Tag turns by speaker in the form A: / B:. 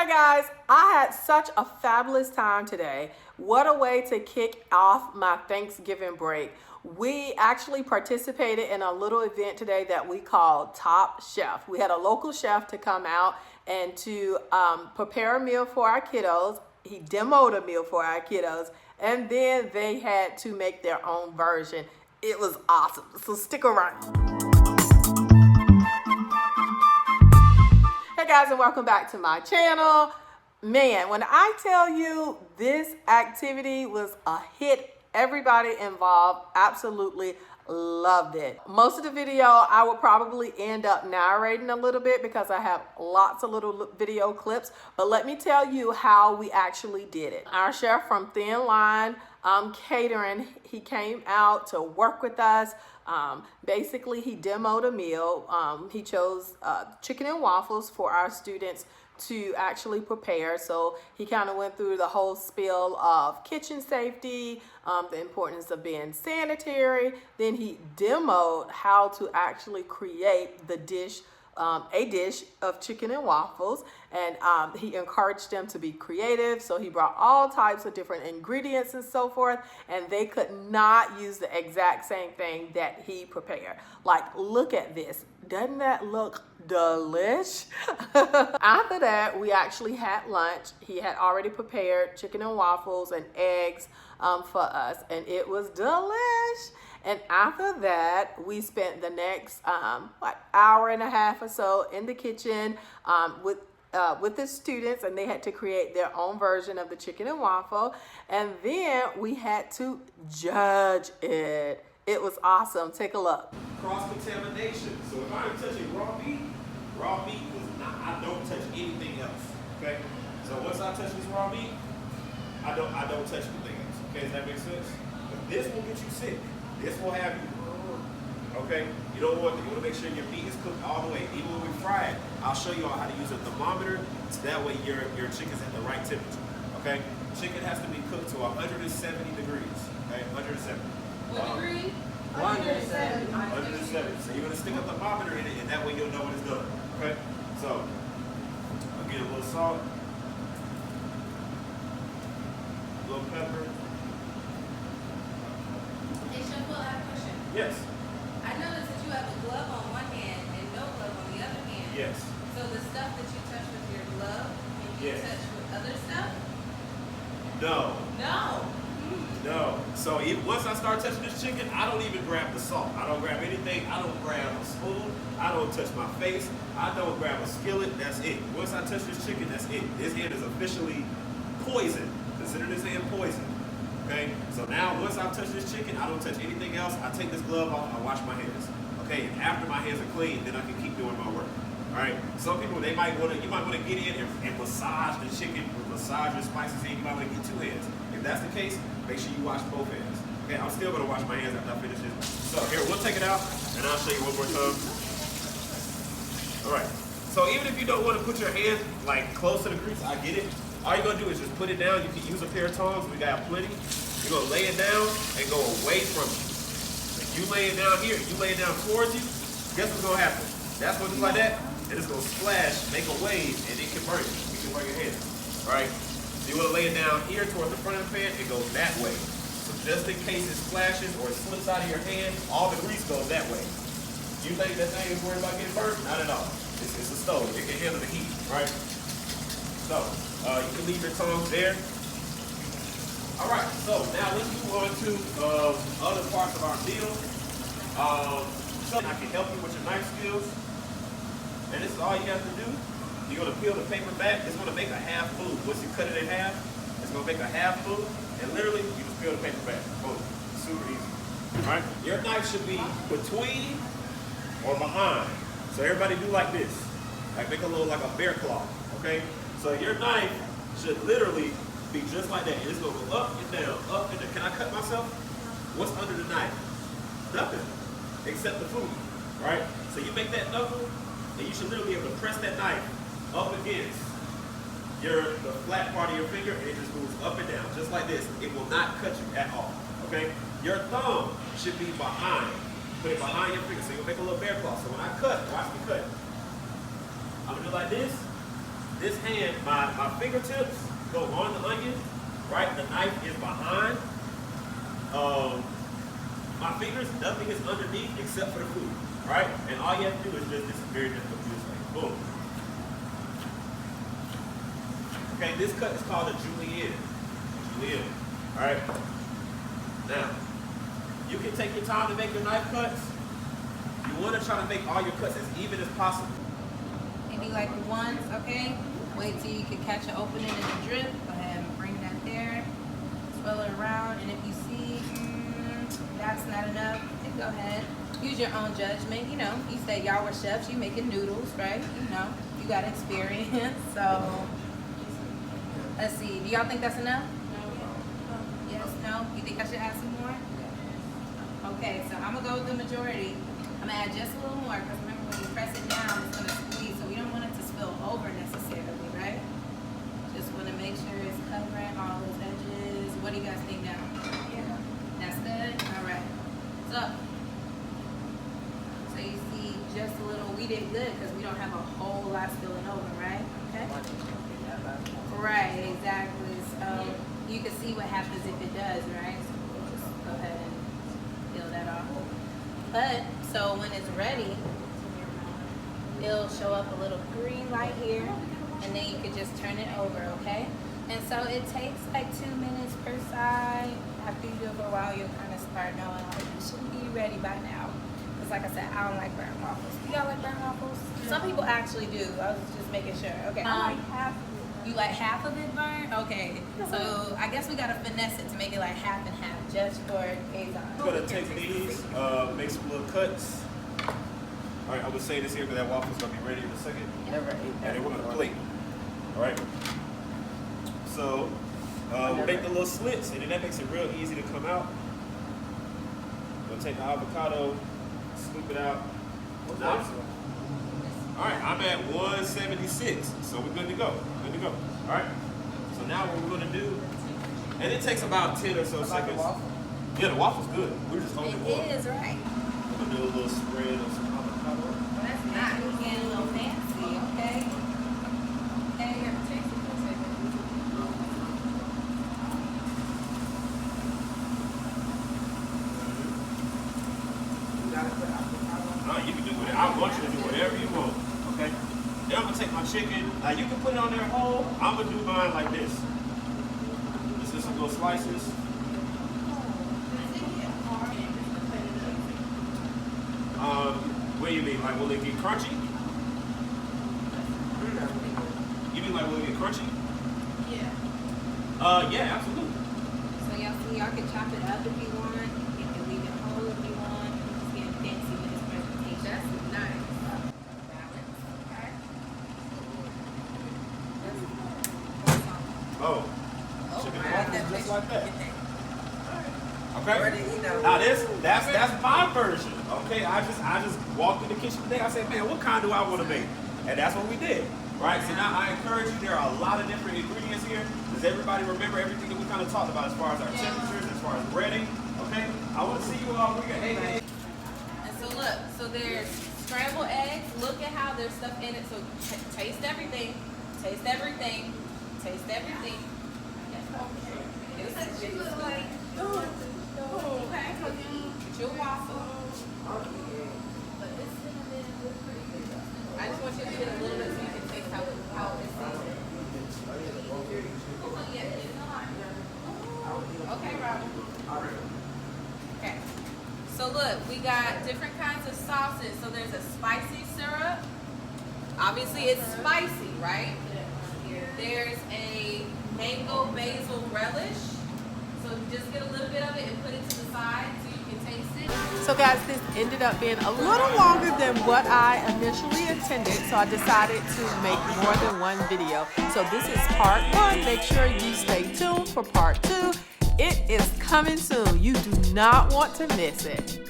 A: Guys, I had such a fabulous time today. What a way to kick off my Thanksgiving break. We actually participated in a little event today that we called Top Chef. We had a local chef to come out and to prepare a meal for our kiddos. He demoed a meal for our kiddos, and then they had to make their own version. It was awesome, so stick around. Hey guys, and welcome back to my channel. Man, when I tell you this activity was a hit, everybody involved absolutely loved it. Most of the video I will probably end up narrating a little bit because I have lots of little video clips, but let me tell you how we actually did it. Our chef from Thin Line Catering, he came out to work with us. Basically, he demoed a meal. He chose chicken and waffles for our students to actually prepare. So he kind of went through the whole spiel of kitchen safety, the importance of being sanitary. Then he demoed how to actually create the dish, a dish of chicken and waffles, and he encouraged them to be creative. So he brought all types of different ingredients and so forth, and they could not use the exact same thing that he prepared. Like, look at this. Doesn't that look delish? After that, we actually had lunch. He had already prepared chicken and waffles and eggs for us, and it was delish. And after that, we spent the next hour and a half or so in the kitchen with the students, and they had to create their own version of the chicken and waffle. And then we had to judge it. It was awesome. Take a look.
B: Cross-contamination. So if I'm touching raw meat was not, I don't touch anything else. Okay? So once I touch this raw meat, I don't touch anything else. Okay, does that make sense? But this will get you sick. This will have you. Okay? You don't want to, you want to make sure your meat is cooked all the way. Even when we fry it, I'll show you all how to use a thermometer, so that way your chicken's at the right temperature. Okay? Chicken has to be cooked to 170 degrees. Okay? 170.
C: What degree?
B: 170. 170. So you're going to stick a thermometer in it, and that way you'll know when it's done. Okay? So, again, a little salt, a little pepper.
C: Hey, Chef, I have a question.
B: Yes.
C: I noticed that you have a glove on one hand and no glove on the other hand.
B: Yes.
C: So the stuff that you touch with your glove, can you touch with other stuff?
B: No.
C: No.
B: No. So once I start touching this chicken, I don't even grab the salt. I don't grab anything. I don't grab a spoon. I don't touch my face. I don't grab a skillet. That's it. Once I touch this chicken, that's it. This hand is officially poisoned. Consider this hand poisoned. Okay? So now once I touch this chicken, I don't touch anything else. I take this glove off. I wash my hands. Okay? And after my hands are clean, then I can keep doing my work. All right? Some people, you might want to get in and massage the chicken, massage your spices in. You might want to get two hands. If that's the case, make sure you wash both hands. Okay, I'm still going to wash my hands after I finish this. So here, we'll take it out, and I'll show you one more time. All right. So even if you don't want to put your hand like close to the grease, I get it. All you're going to do is just put it down. You can use a pair of tongs. We got plenty. You're going to lay it down and go away from you. If you lay it down here, you lay it down towards you, guess what's going to happen? That's going to do like that, and it's going to splash, make a wave, and it can burn you. You can burn your hand. All right? You want to lay it down here towards the front of the pan, it goes that way. So just in case it splashes or it slips out of your hand, all the grease goes that way. You think that thing is worried about getting burnt? Not at all. It's a stove. It can handle the heat, right? So, you can leave your tongs there. All right, so now let's move on to other parts of our meal. So I can help you with your knife skills. And this is all you have to do. You're going to peel the paper back. It's going to make a half blue. Once you cut it in half, it's going to make a half blue. And literally, you just peel the paper back. Boom. Super easy. All right? Your knife should be between or behind. So everybody do like this. Like make a little like a bear claw. Okay? So your knife should literally be just like that. And it's going to go up and down, up and down. Can I cut myself? What's under the knife? Nothing. Except the food. Right? So you make that knuckle, and you should literally be able to press that knife up against the flat part of your finger, and it just moves up and down, just like this. It will not cut you at all, okay? Your thumb should be behind. Put it behind your finger, so you'll make a little bear claw. So when I cut, watch me cut. I'm gonna do like this, this hand, my fingertips go on the onion, right? The knife is behind. My fingers, nothing is underneath except for the food, right? And all you have to do is just, this is very difficult, just like boom. Okay, this cut is called a julienne. Julienne, all right? Now, you can take your time to make your knife cuts. You want to try to make all your cuts as even as possible.
C: Maybe like once, okay? Wait till you can catch an opening in the drip. Go ahead and bring that there. Swirl it around, and if you see that's not enough, then go ahead. Use your own judgment. You know, you say y'all were chefs, you making noodles, right? You know, you got experience. So let's see. Do y'all think that's enough? No. Yes, no? You think I should add some more? Okay, so I'm gonna go with the majority. I'm gonna add just a little more because remember when you press it down, it's gonna squeeze, so we don't want it to spill over necessarily, right? Just wanna make sure it's covering all those edges. What do you guys think now? Yeah. That's good? All right. So you see just a little, we did good because we don't have a whole lot spilling over, right? Okay. Right, exactly. So you can see what happens if it does, right? So we'll just go ahead and peel that off. But, so when it's ready, it'll show up a little green light here, and then you could just turn it over, okay? And so it takes like 2 minutes per side. After you do it for a while, you'll kind of start knowing, like, it should be ready by now. Because like I said, I don't like brown waffles. Do y'all like brown waffles? No. Some people actually do. I was just making sure. Okay.
D: I like half of it.
C: You like half of it burnt? Okay. So I guess we gotta finesse it to make it like half and half, just for Azon.
B: I'm gonna take these, make some little cuts. All right, I'm gonna say this here because that waffle's gonna be ready in a second.
D: Never ate that.
B: And then we're gonna plate. All right. So we'll make the little slits, and then that makes it real easy to come out. We'll take the avocado, scoop it out. Nice. All right, I'm at 176, so we're good to go. Good to go. All right. So now what we're gonna do, and it takes about 10 or so seconds. Yeah, the waffle's good. We're just holding it.
C: It is, right.
B: I'm gonna do a little spread of some avocado.
C: Well, that's nice. We're getting a little fancy, okay? Okay, you have to taste it for a second.
B: You can do whatever. I want you to do whatever you want. Okay. Then I'm gonna take my chicken. Now you can put it on there whole. I'm gonna do mine like this. This is some little slices. What do you mean? Like, will it get crunchy? You mean like, will it get crunchy?
C: Yeah.
B: Yeah, absolutely.
C: So y'all see, y'all can chop it up if you want. You can leave it whole if you want. It's getting fancy with this presentation. That's nice. Balance. Okay.
B: Oh. Chicken and waffles just like that. Okay.
D: Where did he know?
B: Now that's my version. Okay. I just walked in the kitchen today. I said, man, what kind do I want to make? And that's what we did. Right. So now I encourage you. There are a lot of different ingredients here. Does everybody remember everything that we kind of talked about as far as our temperatures, as far as breading? Okay. I want to see you all. Hey.
C: And so look, so there's scrambled eggs. Look at how there's stuff in it. So taste everything. Taste everything. Taste everything. Okay. Get your waffle. I just want you to get a little bit so you can taste how it's Okay, Robin. Okay. So look, we got different kinds of sauces. So there's a spicy syrup. Obviously it's spicy, right? There's a mango basil relish. So just get a little bit of it and put it to the side so you can taste it.
A: So guys, this ended up being a little longer than what I initially intended, so I decided to make more than one video. So this is part 1. Make sure you stay tuned for part 2. It is coming soon. You do not want to miss it.